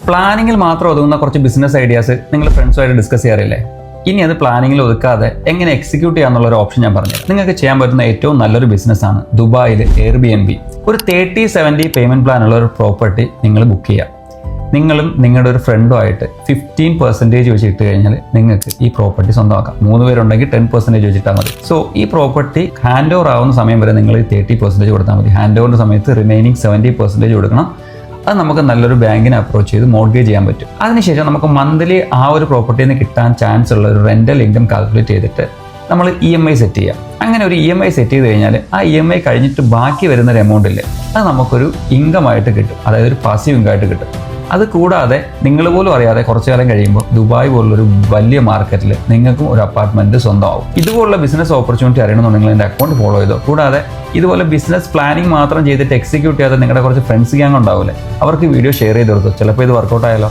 പ്ലാനിങ്ങിൽ മാത്രം ഒതുങ്ങുന്ന കുറച്ച് ബിസിനസ് ഐഡിയാസ് നിങ്ങൾ ഫ്രണ്ട്സുമായിട്ട് ഡിസ്കസ് ചെയ്യാറില്ലേ? ഇനി അത് പ്ലാനിങ്ങിൽ ഒതുക്കാതെ എങ്ങനെ എക്സിക്യൂട്ട് ചെയ്യാന്നുള്ള ഒരു ഓപ്ഷൻ ഞാൻ പറഞ്ഞു. നിങ്ങൾക്ക് ചെയ്യാൻ പറ്റുന്ന ഏറ്റവും നല്ലൊരു ബിസിനസ്സാണ് ദുബായിൽ എയർബിഎൻബി. ഒരു 30-70 പേയ്മെന്റ് പ്ലാൻ ഉള്ള ഒരു പ്രോപ്പർട്ടി നിങ്ങൾ ബുക്ക് ചെയ്യുക. നിങ്ങളും നിങ്ങളുടെ ഒരു ഫ്രണ്ടും ആയിട്ട് 15% വെച്ച് ഇട്ട് കഴിഞ്ഞാൽ നിങ്ങൾക്ക് ഈ പ്രോപ്പർട്ടി സ്വന്തമാക്കാം. 3 പേരുണ്ടെങ്കിൽ 10% വെച്ചിട്ടാൽ മതി. സോ ഈ പ്രോപ്പർട്ടി ഹാൻഡ് ഓവർ ആവുന്ന സമയം വരെ നിങ്ങൾ 30% കൊടുത്താൽ മതി. ഹാൻഡ് ഓവറിന്റെ സമയത്ത് റിമൈനിങ് 70% കൊടുക്കണം. അത് നമുക്ക് നല്ലൊരു ബാങ്കിനെ അപ്രോച്ച് ചെയ്ത് മോർഗേജ് ചെയ്യാൻ പറ്റും. അതിനുശേഷം നമുക്ക് മന്ത്ലി ആ ഒരു പ്രോപ്പർട്ടിയിൽ നിന്ന് കിട്ടാൻ ചാൻസ് ഉള്ള ഒരു റെന്റൽ ഇൻകം കാൽക്കുലേറ്റ് ചെയ്തിട്ട് നമ്മൾ EMI സെറ്റ് ചെയ്യാം. അങ്ങനെ ഒരു EMI സെറ്റ് ചെയ്ത് കഴിഞ്ഞാൽ ആ EMI കഴിഞ്ഞിട്ട് ബാക്കി വരുന്നൊരു എമൗണ്ട് ഇല്ലേ, അത് നമുക്കൊരു ഇൻകം ആയിട്ട് കിട്ടും. അതായത് ഒരു പാസീവ് ഇൻകം ആയിട്ട് കിട്ടും. അത് കൂടാതെ നിങ്ങൾ പോലും അറിയാതെ കുറച്ചു കാലം കഴിയുമ്പോൾ ദുബായ് പോലുള്ളൊരു വലിയ മാർക്കറ്റിൽ നിങ്ങൾക്കും ഒരു അപ്പാർട്ട്മെന്റ് സ്വന്തമാവും. ഇതുപോലുള്ള ബിസിനസ് ഓപ്പർച്യൂണിറ്റി അറിയണമെന്നുണ്ടെങ്കിൽ എൻ്റെ അക്കൗണ്ട് ഫോളോ ചെയ്തോ. കൂടാതെ ഇതുപോലെ ബിസിനസ് പ്ലാനിങ് മാത്രം ചെയ്തിട്ട് എക്സിക്യൂട്ട് ചെയ്യാതെ നിങ്ങളുടെ കുറച്ച് ഫ്രണ്ട്സ് ഗ്യാങ് ഉണ്ടാവില്ലേ, അവർക്ക് വീഡിയോ ഷെയർ ചെയ്ത് കൊടുത്തു. ചിലപ്പോൾ ഇത് വർക്കൗട്ട് ആയാലോ.